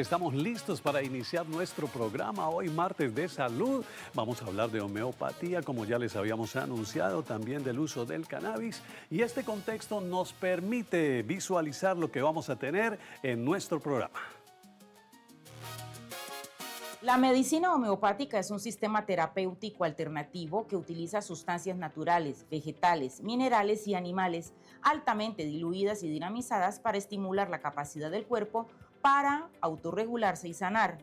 Estamos listos para iniciar nuestro programa hoy, martes de salud. Vamos a hablar de homeopatía, como ya les habíamos anunciado, también del uso del cannabis. Y este contexto nos permite visualizar lo que vamos a tener en nuestro programa. La medicina homeopática es un sistema terapéutico alternativo que utiliza sustancias naturales, vegetales, minerales y animales altamente diluidas y dinamizadas para estimular la capacidad del cuerpo para autorregularse y sanar.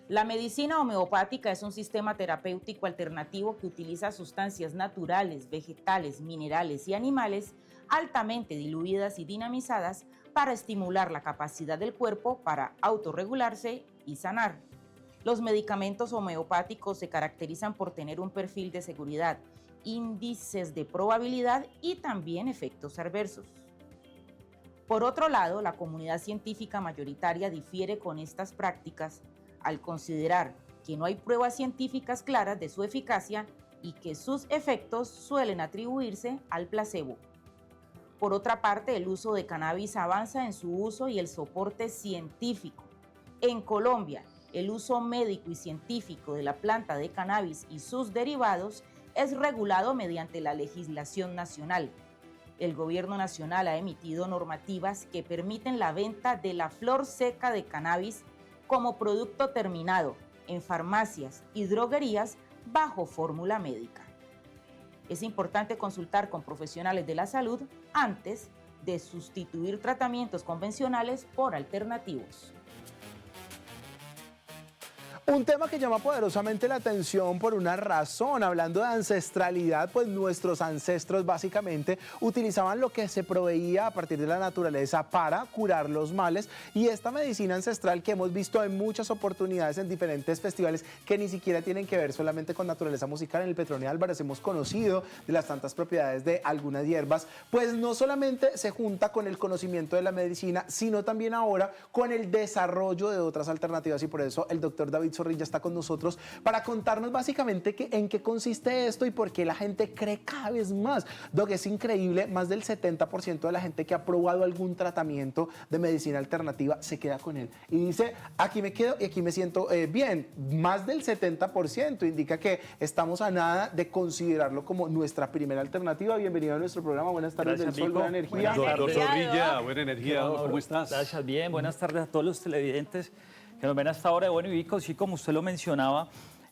La medicina homeopática es un sistema terapéutico alternativo que utiliza sustancias naturales, vegetales, minerales y animales altamente diluidas y dinamizadas para estimular la capacidad del cuerpo para autorregularse y sanar. Los medicamentos homeopáticos se caracterizan por tener un perfil de seguridad, índices de probabilidad y también efectos adversos. Por otro lado, la comunidad científica mayoritaria difiere con estas prácticas al considerar que no hay pruebas científicas claras de su eficacia y que sus efectos suelen atribuirse al placebo. Por otra parte, el uso de cannabis avanza en su uso y el soporte científico. En Colombia, el uso médico y científico de la planta de cannabis y sus derivados es regulado mediante la legislación nacional. El gobierno nacional ha emitido normativas que permiten la venta de la flor seca de cannabis como producto terminado en farmacias y droguerías bajo fórmula médica. Es importante consultar con profesionales de la salud antes de sustituir tratamientos convencionales por alternativos. Un tema que llama poderosamente la atención por una razón. Hablando de ancestralidad, pues nuestros ancestros básicamente utilizaban lo que se proveía a partir de la naturaleza para curar los males, y esta medicina ancestral que hemos visto en muchas oportunidades en diferentes festivales que ni siquiera tienen que ver solamente con naturaleza musical. En el Petronio Álvarez hemos conocido de las tantas propiedades de algunas hierbas, pues no solamente se junta con el conocimiento de la medicina, sino también ahora con el desarrollo de otras alternativas, y por eso el doctor David Zorrilla está con nosotros para contarnos básicamente en qué consiste esto y por qué la gente cree cada vez más. Doc, es increíble, más del 70% de la gente que ha probado algún tratamiento de medicina alternativa se queda con él y dice, aquí me quedo y aquí me siento bien. Más del 70% indica que estamos a nada de considerarlo como nuestra primera alternativa. Bienvenido a nuestro programa. Buenas tardes. Gracias, del Sol, buena energía. Doctor Zorrilla, buena energía. ¿Cómo estás? Gracias, bien. Buenas tardes a todos los televidentes que nos ven hasta ahora. Bueno, y Vico, sí, como usted lo mencionaba,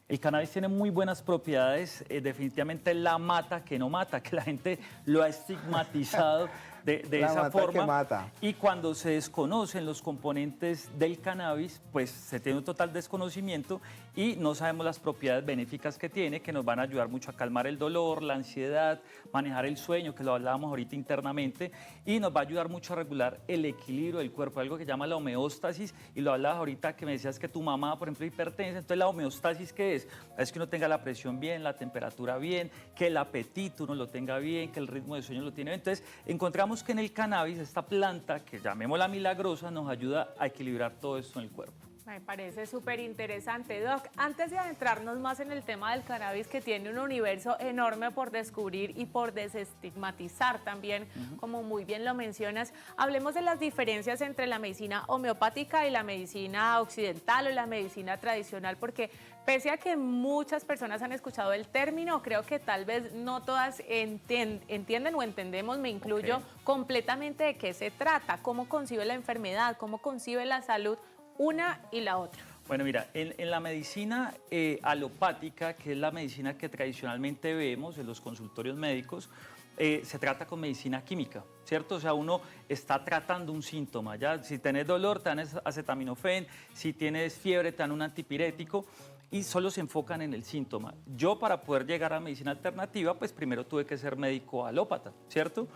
el cannabis tiene muy buenas propiedades. Definitivamente la mata que no mata, que la gente lo ha estigmatizado de esa forma. Que mata. Y cuando se desconocen los componentes del cannabis, pues se tiene un total desconocimiento y no sabemos las propiedades benéficas que tiene, que nos van a ayudar mucho a calmar el dolor, la ansiedad, manejar el sueño, que lo hablábamos ahorita internamente, y nos va a ayudar mucho a regular el equilibrio del cuerpo, algo que llama la homeostasis, y lo hablabas ahorita que me decías que tu mamá, por ejemplo, hipertensa. Entonces, ¿la homeostasis qué es? Es que uno tenga la presión bien, la temperatura bien, que el apetito uno lo tenga bien, que el ritmo de sueño lo tiene bien. Entonces, encontramos que en el cannabis, esta planta, que llamémosla milagrosa, nos ayuda a equilibrar todo esto en el cuerpo. Me parece súper interesante, Doc. Antes de adentrarnos más en el tema del cannabis, que tiene un universo enorme por descubrir y por desestigmatizar también, como muy bien lo mencionas, hablemos de las diferencias entre la medicina homeopática y la medicina occidental o la medicina tradicional, porque pese a que muchas personas han escuchado el término, creo que tal vez no todas entienden o entendemos, me incluyo, completamente de qué se trata, cómo concibe la enfermedad, cómo concibe la salud una y la otra. Bueno, mira, en la medicina alopática, que es la medicina que tradicionalmente vemos en los consultorios médicos, se trata con medicina química, ¿cierto? O sea, uno está tratando un síntoma, ¿ya? Si tienes dolor, te dan acetaminofén, si tienes fiebre, te dan un antipirético, y solo se enfocan en el síntoma. Yo, para poder llegar a medicina alternativa, pues primero tuve que ser médico alópata, ¿cierto?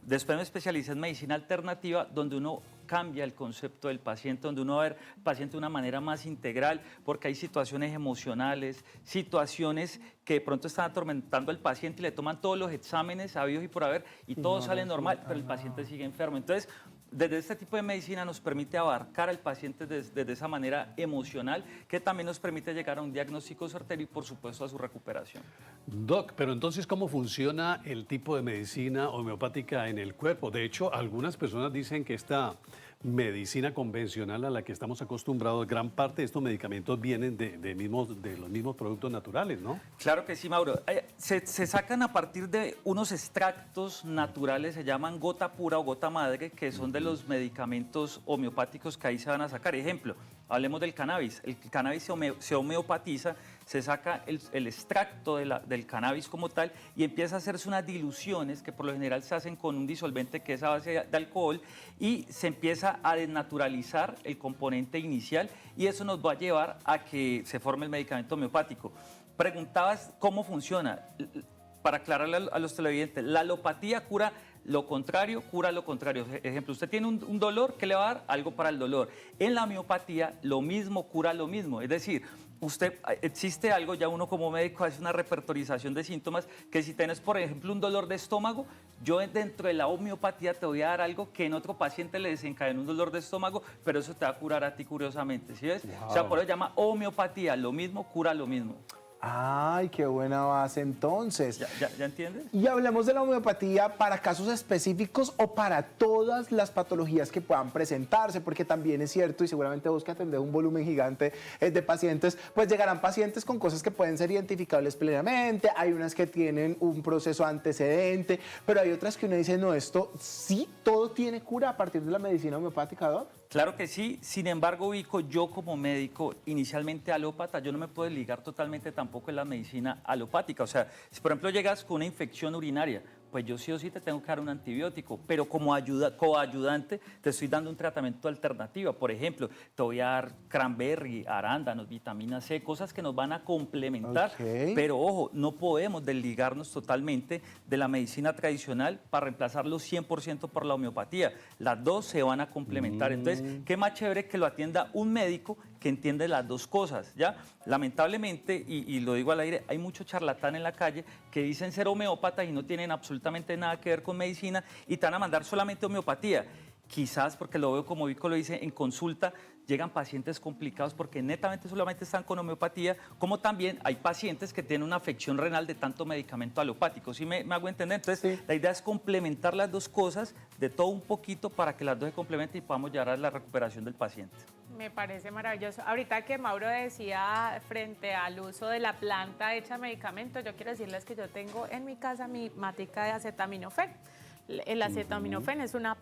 Después me especialicé en medicina alternativa, donde uno cambia el concepto del paciente, donde uno va a ver al paciente de una manera más integral, porque hay situaciones emocionales, situaciones que de pronto están atormentando al paciente y le toman todos los exámenes habidos y por haber, y todo sale normal, pero el paciente sigue enfermo. Entonces, desde este tipo de medicina nos permite abarcar al paciente desde esa manera emocional, que también nos permite llegar a un diagnóstico certero y, por supuesto, a su recuperación. Doc, pero entonces, ¿cómo funciona el tipo de medicina homeopática en el cuerpo? De hecho, algunas personas dicen que esta medicina convencional a la que estamos acostumbrados, gran parte de estos medicamentos vienen de los mismos productos naturales, ¿no? Claro que sí, Mauro. Se sacan a partir de unos extractos naturales, se llaman gota pura o gota madre, que son de los medicamentos homeopáticos que ahí se van a sacar. Ejemplo, hablemos del cannabis. El cannabis se homeopatiza, se saca el extracto del cannabis como tal y empieza a hacerse unas diluciones que por lo general se hacen con un disolvente que es a base de alcohol y se empieza a desnaturalizar el componente inicial y eso nos va a llevar a que se forme el medicamento homeopático. Preguntabas cómo funciona. Para aclararle a los televidentes, la alopatía cura lo contrario, cura lo contrario. Ejemplo, usted tiene un dolor, ¿qué le va a dar? Algo para el dolor. En la homeopatía, lo mismo cura lo mismo. Es decir, existe algo, ya uno como médico hace una repertorización de síntomas, que si tienes, por ejemplo, un dolor de estómago, yo dentro de la homeopatía te voy a dar algo que en otro paciente le desencadena un dolor de estómago, pero eso te va a curar a ti curiosamente, ¿sí ves? Wow. O sea, por eso se llama homeopatía, lo mismo cura lo mismo. Ay, qué buena base entonces. ¿Ya entiendes? Y hablemos de la homeopatía para casos específicos o para todas las patologías que puedan presentarse, porque también es cierto, y seguramente vos que atendés un volumen gigante de pacientes, pues llegarán pacientes con cosas que pueden ser identificables plenamente, hay unas que tienen un proceso antecedente, pero hay otras que uno dice, no, esto sí, todo tiene cura a partir de la medicina homeopática, ¿no? Claro que sí, sin embargo, Vico, yo como médico, inicialmente alópata, yo no me puedo ligar totalmente tampoco en la medicina alopática. O sea, si por ejemplo llegas con una infección urinaria, pues yo sí o sí te tengo que dar un antibiótico, pero como coayudante te estoy dando un tratamiento alternativo. Por ejemplo, te voy a dar cranberry, arándanos, vitamina C, cosas que nos van a complementar. Okay. Pero ojo, no podemos desligarnos totalmente de la medicina tradicional para reemplazarlo 100% por la homeopatía. Las dos se van a complementar. Entonces, qué más chévere que lo atienda un médico que entiende las dos cosas, ¿ya? Lamentablemente, y lo digo al aire, hay mucho charlatán en la calle que dicen ser homeópatas y no tienen absolutamente nada que ver con medicina y te van a mandar solamente homeopatía. Quizás, porque lo veo como Vico lo dice, en consulta llegan pacientes complicados porque netamente solamente están con homeopatía, como también hay pacientes que tienen una afección renal de tanto medicamento alopático. ¿Sí me hago entender? Entonces, sí. La idea es complementar las dos cosas, de todo un poquito, para que las dos se complementen y podamos llegar a la recuperación del paciente. Me parece maravilloso. Ahorita que Mauro decía frente al uso de la planta hecha medicamento, yo quiero decirles que yo tengo en mi casa mi matica de acetaminofén. El acetaminofén es una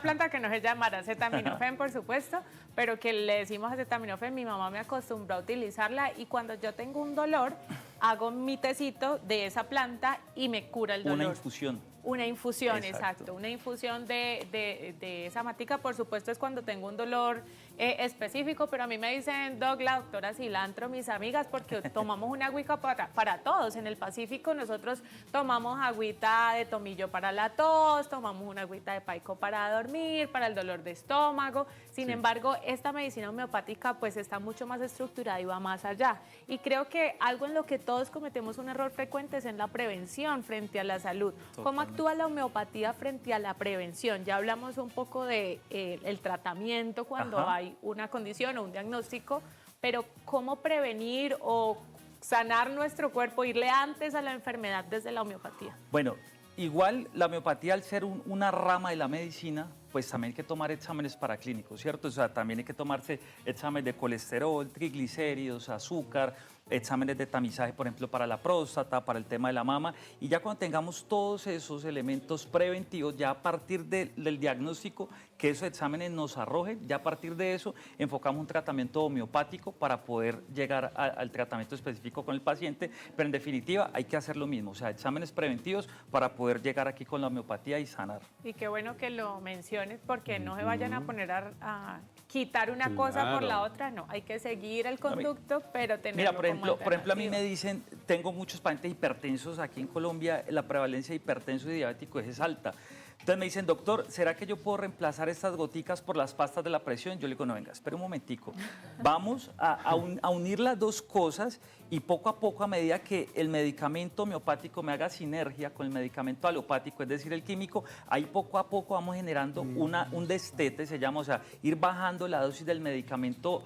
planta que no se llamará acetaminofén, por supuesto, pero que le decimos acetaminofén. Mi mamá me acostumbró a utilizarla y cuando yo tengo un dolor, hago mi tecito de esa planta y me cura el dolor. Una infusión. Una infusión, exacto. Una infusión de esa matica, por supuesto, es cuando tengo un dolor específico, pero a mí me dicen, Doc, la doctora cilantro, mis amigas, porque tomamos una agüita para todos. En el Pacífico nosotros tomamos agüita de tomillo para la tos, tomamos una agüita de paico para dormir, para el dolor de estómago. Sin embargo, esta medicina homeopática pues está mucho más estructurada y va más allá. Y creo que algo en lo que todos cometemos un error frecuente es en la prevención frente a la salud. ¿Cómo actúa la homeopatía frente a la prevención? Ya hablamos un poco de el tratamiento cuando hay una condición o un diagnóstico, pero ¿cómo prevenir o sanar nuestro cuerpo, irle antes a la enfermedad desde la homeopatía? Bueno, igual la homeopatía, al ser una rama de la medicina, pues también hay que tomar exámenes paraclínicos, ¿cierto? O sea, también hay que tomarse exámenes de colesterol, triglicéridos, azúcar, exámenes de tamizaje, por ejemplo, para la próstata, para el tema de la mama, y ya cuando tengamos todos esos elementos preventivos, ya a partir del diagnóstico que esos exámenes nos arrojen, ya a partir de eso enfocamos un tratamiento homeopático para poder llegar al tratamiento específico con el paciente, pero en definitiva hay que hacer lo mismo, o sea, exámenes preventivos para poder llegar aquí con la homeopatía y sanar. Y qué bueno que lo menciones, porque no se vayan a poner a quitar una cosa por la otra, no, hay que seguir el conducto, pero tenerlo por ejemplo, a mí me dicen, tengo muchos pacientes hipertensos aquí en Colombia, la prevalencia de hipertenso y diabético es alta. Entonces me dicen, doctor, ¿será que yo puedo reemplazar estas goticas por las pastas de la presión? Yo le digo, no, venga, espera un momentico. Vamos a unir las dos cosas y poco a poco, a medida que el medicamento homeopático me haga sinergia con el medicamento alopático, es decir, el químico, ahí poco a poco vamos generando un destete, se llama, o sea, ir bajando la dosis del medicamento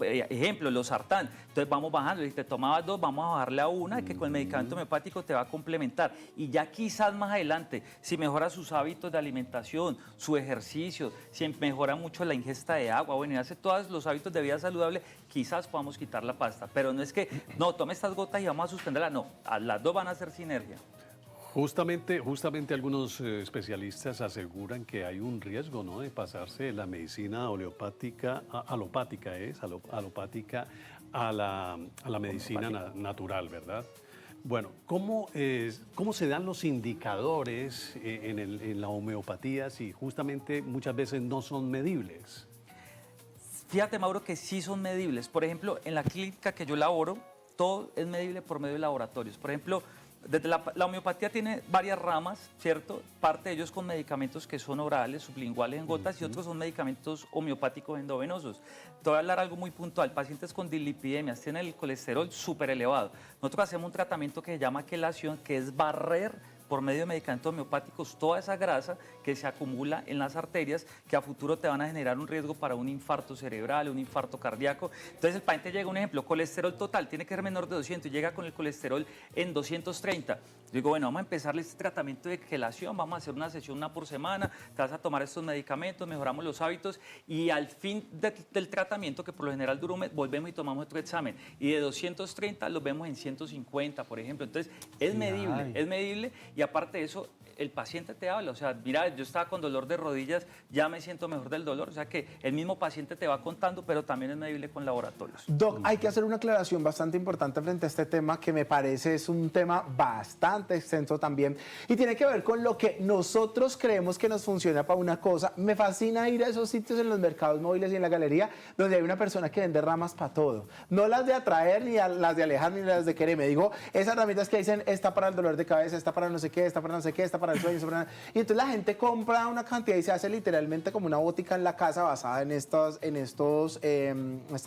ejemplo, los sartán. Entonces vamos bajando, si te tomabas 2, vamos a bajarle a 1, que con el medicamento homeopático te va a complementar. Y ya quizás más adelante, si mejora sus hábitos de alimentación, su ejercicio, si mejora mucho la ingesta de agua, bueno, y hace todos los hábitos de vida saludable, quizás podamos quitar la pasta. Pero no es que, no, tome estas gotas y vamos a suspenderla, no, las 2 van a hacer sinergia. Justamente algunos especialistas aseguran que hay un riesgo, ¿no?, de pasarse de la medicina alopática a la medicina natural, ¿verdad? Bueno, ¿cómo se dan los indicadores en la homeopatía si justamente muchas veces no son medibles? Fíjate, Mauro, que sí son medibles. Por ejemplo, en la clínica que yo laboro, todo es medible por medio de laboratorios. Por ejemplo, desde la homeopatía tiene varias ramas, ¿cierto? Parte de ellos con medicamentos que son orales, sublinguales en gotas, y otros son medicamentos homeopáticos endovenosos. Te voy a hablar algo muy puntual. Pacientes con dislipidemias tienen el colesterol súper elevado. Nosotros hacemos un tratamiento que se llama quelación, que es barrer por medio de medicamentos homeopáticos toda esa grasa que se acumula en las arterias, que a futuro te van a generar un riesgo para un infarto cerebral, un infarto cardíaco. Entonces el paciente llega, un ejemplo, colesterol total, tiene que ser menor de 200 y llega con el colesterol en 230. Yo digo, bueno, vamos a empezarle este tratamiento de quelación, vamos a hacer una sesión 1 por semana, te vas a tomar estos medicamentos, mejoramos los hábitos y al fin del tratamiento, que por lo general dura un mes, volvemos y tomamos otro examen. Y de 230 los vemos en 150, por ejemplo. Entonces es medible y aparte de eso, el paciente te habla, o sea, mira, yo estaba con dolor de rodillas, ya me siento mejor del dolor, o sea que el mismo paciente te va contando, pero también es medible con laboratorios. Doc, hay que hacer una aclaración bastante importante frente a este tema que me parece es un tema bastante extenso también y tiene que ver con lo que nosotros creemos que nos funciona para una cosa. Me fascina ir a esos sitios en los mercados móviles y en la galería donde hay una persona que vende ramas para todo, no las de atraer, ni las de alejar, ni las de querer. Me digo, esas ramitas que dicen, esta para el dolor de cabeza, esta para no sé qué, esta para no sé qué, esta para el sueño, y entonces la gente compra una cantidad y se hace literalmente como una botica en la casa basada en estas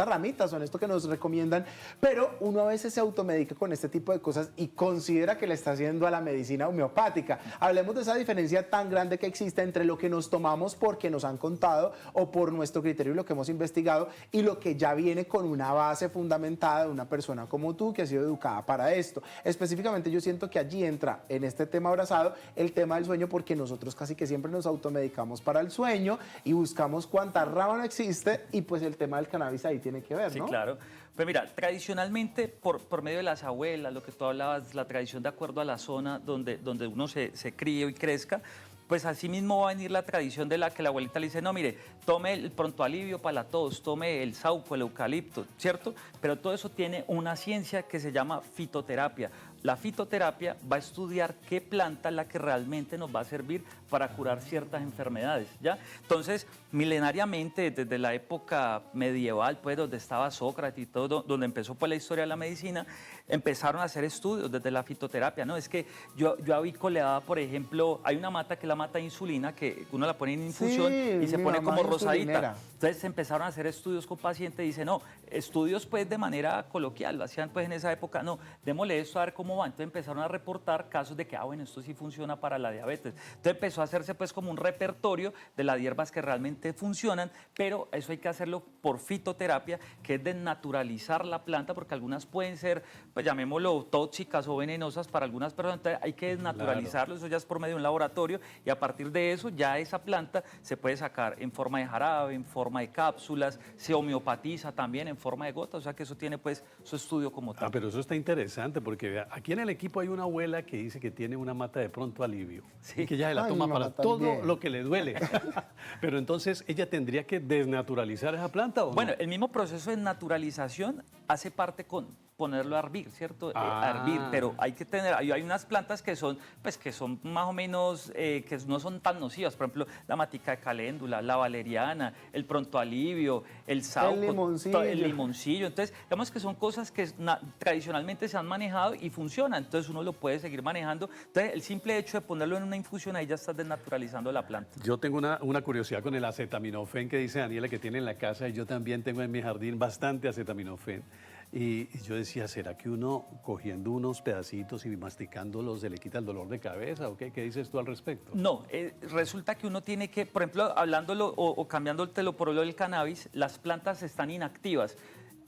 ramitas o en esto que nos recomiendan, pero uno a veces se automedica con este tipo de cosas y considera que le está haciendo a la medicina homeopática. Hablemos de esa diferencia tan grande que existe entre lo que nos tomamos porque nos han contado o por nuestro criterio y lo que hemos investigado y lo que ya viene con una base fundamentada de una persona como tú que ha sido educada para esto. Específicamente yo siento que allí entra en este tema abrazado el tema del sueño, porque nosotros casi que siempre nos automedicamos para el sueño y buscamos cuánta rama no existe y pues el tema del cannabis ahí tiene que ver, ¿no? Sí, claro. Pues mira, tradicionalmente, por medio de las abuelas, lo que tú hablabas, la tradición de acuerdo a la zona donde uno se críe y crezca, pues así mismo va a venir la tradición de la que la abuelita le dice, no, mire, tome el pronto alivio para la tos, tome el sauco, el eucalipto, ¿cierto? Pero todo eso tiene una ciencia que se llama fitoterapia. La fitoterapia va a estudiar qué planta es la que realmente nos va a servir para curar ciertas enfermedades, ¿ya? Entonces, milenariamente, desde la época medieval, pues, donde estaba Sócrates y todo, donde empezó pues, la historia de la medicina, empezaron a hacer estudios desde la fitoterapia, ¿no? Es que yo a Vico le daba, por ejemplo, hay una mata que es la mata de insulina, que uno la pone en infusión y se pone como rosadita. Entonces, empezaron a hacer estudios con pacientes y dicen, no, estudios pues de manera coloquial, lo hacían pues en esa época, no, démosle esto a ver cómo va. Entonces empezaron a reportar casos de que, bueno, esto sí funciona para la diabetes. Entonces empezó a hacerse pues como un repertorio de las hierbas que realmente funcionan, pero eso hay que hacerlo por fitoterapia, que es desnaturalizar la planta, porque algunas pueden ser, pues llamémoslo, tóxicas o venenosas para algunas personas. Entonces hay que desnaturalizarlo, eso ya es por medio de un laboratorio, y a partir de eso ya esa planta se puede sacar en forma de jarabe, en forma de cápsulas, se homeopatiza también en forma de gotas, o sea que eso tiene pues su estudio como tal. Pero eso está interesante, porque vea, aquí en el equipo hay una abuela que dice que tiene una mata de pronto alivio, y que ella se la toma para todo lo que le duele. Pero entonces, ¿ella tendría que desnaturalizar esa planta o no? Bueno, el mismo proceso de naturalización hace parte con ponerlo a hervir, ¿cierto? A hervir, pero hay que tener, hay unas plantas que son, pues que son más o menos, que no son tan nocivas, por ejemplo, la matica de caléndula, la valeriana, el pronto alivio, el sauco, el limoncillo. Entonces, digamos que son cosas que tradicionalmente se han manejado y funcionan, entonces uno lo puede seguir manejando. Entonces, el simple hecho de ponerlo en una infusión, ahí ya estás desnaturalizando la planta. Yo tengo una curiosidad con el acetaminofén que dice Daniela que tiene en la casa, y yo también tengo en mi jardín bastante acetaminofén. Y yo decía, ¿será que uno cogiendo unos pedacitos y masticándolos se le quita el dolor de cabeza o qué? ¿Qué dices tú al respecto? No, resulta que uno tiene que, por ejemplo, hablándolo o cambiándolo por lo del cannabis, las plantas están inactivas.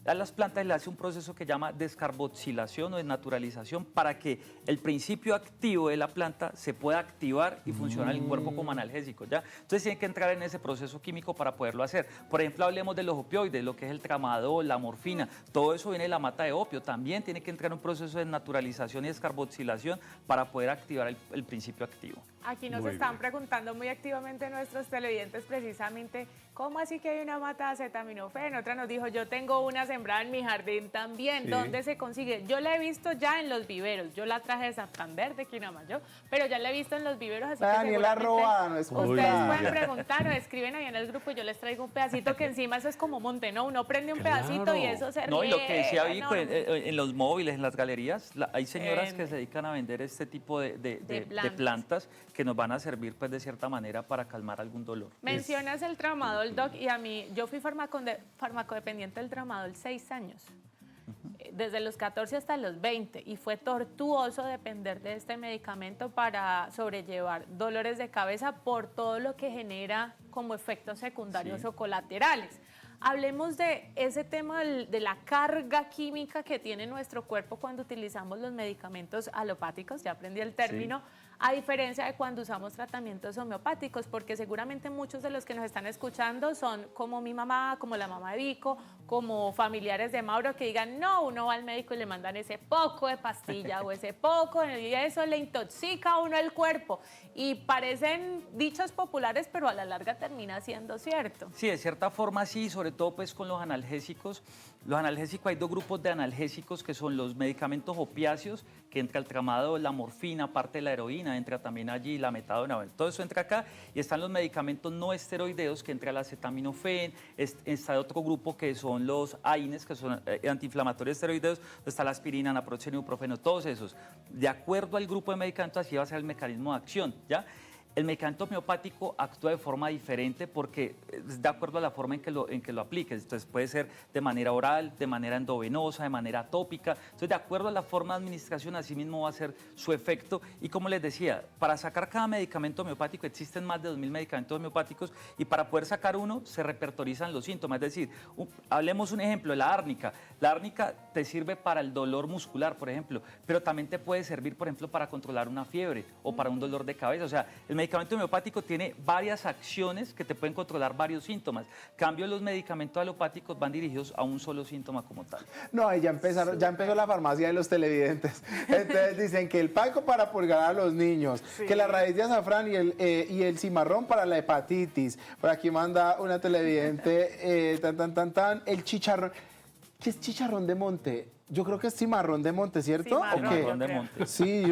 A las plantas le hace un proceso que llama descarboxilación o desnaturalización para que el principio activo de la planta se pueda activar y funcionar el cuerpo como analgésico, ¿ya? Entonces tiene que entrar en ese proceso químico para poderlo hacer. Por ejemplo, hablemos de los opioides, lo que es el tramadol, la morfina, todo eso viene de la mata de opio. También tiene que entrar en un proceso de desnaturalización y descarboxilación para poder activar el principio activo. Aquí nos Muy están bien. preguntando muy activamente nuestros televidentes precisamente, ¿cómo así que hay una mata de acetaminofén? Otra nos dijo, yo tengo una sembrada en mi jardín también. Sí. ¿Dónde se consigue? Yo la he visto ya en los viveros. Yo la traje de Santander, de Quinamayo, pero ya la he visto en los viveros, así que Daniela seguramente robada, no es Muy ustedes bien. pueden preguntar o escriben ahí en el grupo y yo les traigo un pedacito que encima eso es como monte, ¿no? Uno prende un pedacito Claro. y eso se No, y lo que decía riega Vico, enorme. en los móviles, en las galerías, hay señoras En- que se dedican a vender este tipo de plantas. plantas que nos van a servir, pues, de cierta manera para calmar algún dolor. Mencionas el tramadol, Doc, y a mí, yo fui farmacodependiente del tramadol 6 años, desde los 14 hasta los 20, y fue tortuoso depender de este medicamento para sobrellevar dolores de cabeza por todo lo que genera como efectos secundarios Sí. o colaterales. Hablemos de ese tema de la carga química que tiene nuestro cuerpo cuando utilizamos los medicamentos alopáticos, ya aprendí el término, a diferencia de cuando usamos tratamientos homeopáticos, porque seguramente muchos de los que nos están escuchando son como mi mamá, como la mamá de Vico, como familiares de Mauro que digan, no, uno va al médico y le mandan ese poco de pastilla o ese poco, y eso le intoxica a uno el cuerpo. Y parecen dichos populares, pero a la larga termina siendo cierto. Sí, de cierta forma sí, sobre todo pues con los analgésicos. Los analgésicos, hay dos grupos de analgésicos que son los medicamentos opiáceos, que entra el tramadol, la morfina, parte de la heroína, entra también allí la metadona, bueno, todo eso entra acá. Y están los medicamentos no esteroideos, que entra el acetaminofén, está otro grupo que son los AINES, que son antiinflamatorios esteroideos, está la aspirina, naproxeno, ibuprofeno, todos esos. De acuerdo al grupo de medicamentos, así va a ser el mecanismo de acción, ¿ya? El medicamento homeopático actúa de forma diferente porque es de acuerdo a la forma en que lo apliques. Entonces puede ser de manera oral, de manera endovenosa, de manera tópica. Entonces de acuerdo a la forma de administración, así mismo va a ser su efecto. Y como les decía, para sacar cada medicamento homeopático existen más de 2000 medicamentos homeopáticos y para poder sacar uno se repertorizan los síntomas. Es decir, hablemos un ejemplo, la árnica. La árnica te sirve para el dolor muscular, por ejemplo, pero también te puede servir, por ejemplo, para controlar una fiebre o para un dolor de cabeza. O sea, el medicamento homeopático tiene varias acciones que te pueden controlar varios síntomas. En cambio, los medicamentos alopáticos van dirigidos a un solo síntoma como tal. No, ahí ya empezó la farmacia de los televidentes. Entonces dicen que el palco para purgar a los niños, que la raíz de azafrán y el cimarrón para la hepatitis. Por aquí manda una televidente, el chicharrón. ¿Qué es chicharrón de monte? Yo creo que es cimarrón de monte, ¿cierto? Cimarrón, ¿O qué? Cimarrón de creo. monte. Sí,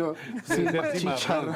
chicharrón.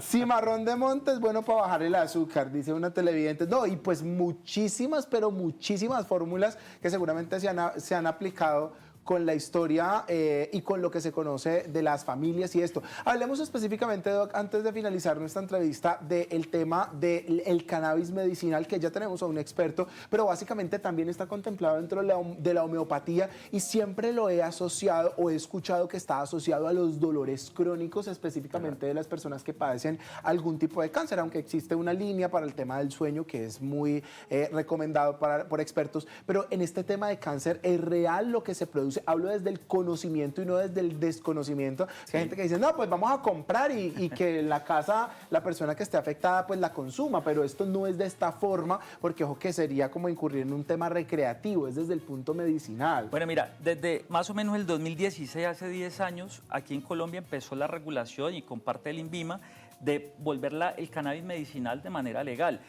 Cimarrón de monte es bueno para bajar el azúcar, dice una televidente. No, y pues muchísimas, pero muchísimas fórmulas que seguramente se han aplicado con la historia y con lo que se conoce de las familias y esto. Hablemos específicamente, Doc, antes de finalizar nuestra entrevista, del tema del cannabis medicinal, que ya tenemos a un experto, pero básicamente también está contemplado dentro de la homeopatía y siempre lo he asociado o he escuchado que está asociado a los dolores crónicos, específicamente de las personas que padecen algún tipo de cáncer, aunque existe una línea para el tema del sueño que es muy recomendado por expertos, pero en este tema de cáncer es real lo que se produce. Hablo desde el conocimiento y no desde el desconocimiento. Hay gente que dice, no, pues vamos a comprar y que en la casa la persona que esté afectada pues la consuma, pero esto no es de esta forma, porque ojo que sería como incurrir en un tema recreativo, es desde el punto medicinal. Bueno, mira, desde más o menos el 2016, hace 10 años, aquí en Colombia empezó la regulación y con parte del INVIMA de volver el cannabis medicinal de manera legal.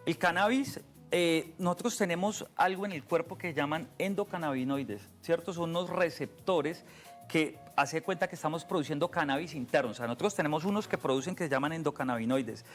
El cannabis, nosotros tenemos algo en el cuerpo que llaman endocannabinoides, ¿cierto? Son unos receptores que hace cuenta que estamos produciendo cannabis interno. O sea, nosotros tenemos unos que producen que se llaman endocannabinoides.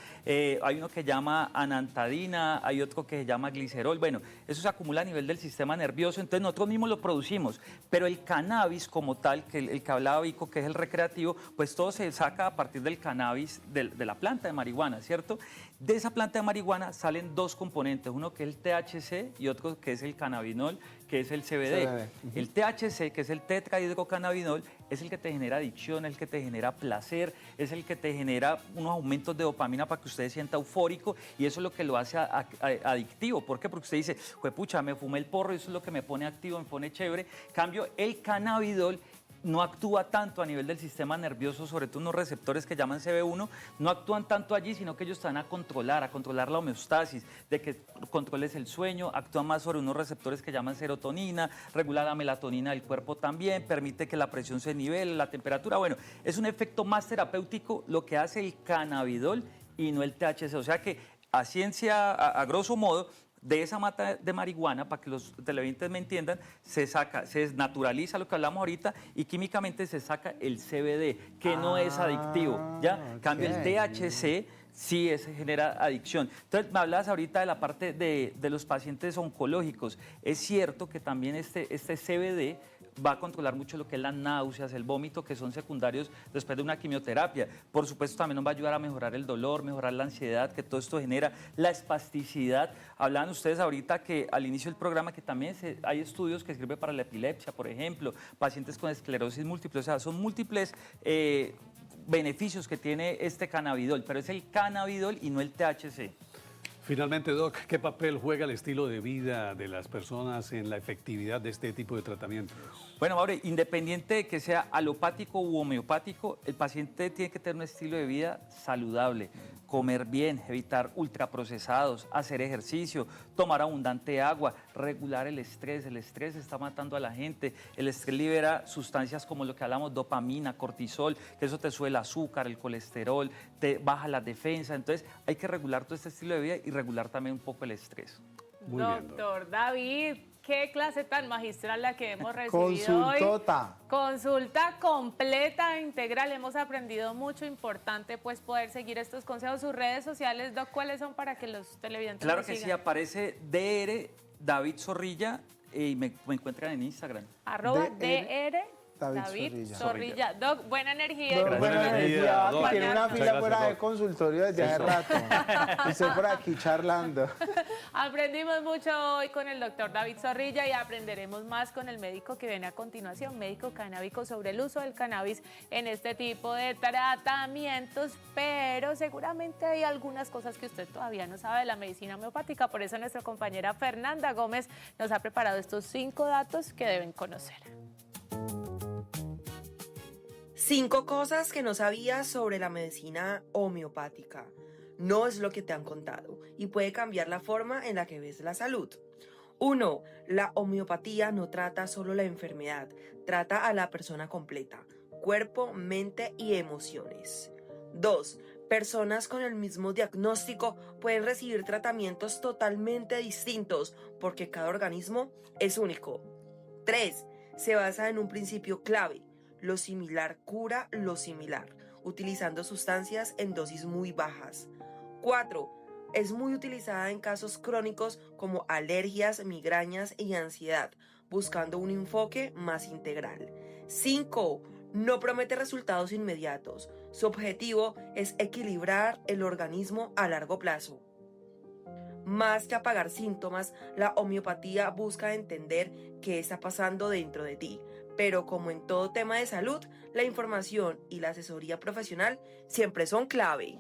Hay uno que se llama anantadina, hay otro que se llama glicerol. Bueno, eso se acumula a nivel del sistema nervioso, entonces nosotros mismos lo producimos. Pero el cannabis como tal, que el que hablaba Vico, que es el recreativo, pues todo se saca a partir del cannabis, de la planta de marihuana, ¿cierto? De esa planta de marihuana salen dos componentes, uno que es el THC y otro que es el cannabinol, que es el CBD. El THC, que es el tetrahidrocannabinol, es el que te genera adicción, es el que te genera placer, es el que te genera unos aumentos de dopamina para que usted se sienta eufórico, y eso es lo que lo hace adictivo. ¿Por qué? Porque usted dice, pucha, me fumé el porro y eso es lo que me pone activo, me pone chévere. Cambio, el cannabidol no actúa tanto a nivel del sistema nervioso, sobre todo unos receptores que llaman CB1, no actúan tanto allí, sino que ellos están a controlar la homeostasis, de que controles el sueño, actúan más sobre unos receptores que llaman serotonina, regula la melatonina del cuerpo también, permite que la presión se nivele, la temperatura. Bueno, es un efecto más terapéutico lo que hace el cannabidol y no el THC. O sea que a grosso modo, de esa mata de marihuana, para que los televidentes me entiendan, se desnaturaliza lo que hablamos ahorita y químicamente se saca el CBD, que no es adictivo, ¿ya? En cambio, el THC sí genera adicción. Entonces, me hablabas ahorita de la parte de los pacientes oncológicos. Es cierto que también este CBD va a controlar mucho lo que es las náuseas, el vómito, que son secundarios después de una quimioterapia. Por supuesto, también nos va a ayudar a mejorar el dolor, mejorar la ansiedad, que todo esto genera, la espasticidad. Hablaban ustedes ahorita que al inicio del programa que también hay estudios que sirven para la epilepsia, por ejemplo, pacientes con esclerosis múltiple. O sea, son múltiples beneficios que tiene este cannabidol, pero es el cannabidol y no el THC. Finalmente, Doc, ¿qué papel juega el estilo de vida de las personas en la efectividad de este tipo de tratamientos? Bueno, Maure, independiente de que sea alopático u homeopático, el paciente tiene que tener un estilo de vida saludable, comer bien, evitar ultraprocesados, hacer ejercicio, tomar abundante agua, regular el estrés. El estrés está matando a la gente. El estrés libera sustancias como lo que hablamos, dopamina, cortisol, que eso te sube el azúcar, el colesterol, te baja la defensa. Entonces, hay que regular todo este estilo de vida y regular también un poco el estrés. Muy bien, Doctor David, qué clase tan magistral la que hemos recibido hoy. Consulta completa, integral. Hemos aprendido mucho, importante pues poder seguir estos consejos. Sus redes sociales, Doc, ¿cuáles son para que los televidentes Claro lo que sigan? sí, aparece DR David Zorrilla y me encuentran en Instagram. @DR David Zorrilla. Doc, buena energía. Buena energía, Doc. tiene una Muchas fila gracias, fuera de Doc. consultorio desde hace rato. Y estoy por aquí charlando. Aprendimos mucho hoy con el doctor David Zorrilla y aprenderemos más con el médico que viene a continuación, médico canábico, sobre el uso del cannabis en este tipo de tratamientos, pero seguramente hay algunas cosas que usted todavía no sabe de la medicina homeopática. Por eso nuestra compañera Fernanda Gómez nos ha preparado estos 5 datos que deben conocer. 5 cosas que no sabías sobre la medicina homeopática. No es lo que te han contado y puede cambiar la forma en la que ves la salud. 1. La homeopatía no trata solo la enfermedad, trata a la persona completa, cuerpo, mente y emociones. 2. Personas con el mismo diagnóstico pueden recibir tratamientos totalmente distintos porque cada organismo es único. 3. Se basa en un principio clave. Lo similar cura lo similar, utilizando sustancias en dosis muy bajas. 4. Es muy utilizada en casos crónicos como alergias, migrañas y ansiedad, buscando un enfoque más integral. 5. No promete resultados inmediatos. Su objetivo es equilibrar el organismo a largo plazo. Más que apagar síntomas, la homeopatía busca entender qué está pasando dentro de ti. Pero como en todo tema de salud, la información y la asesoría profesional siempre son clave.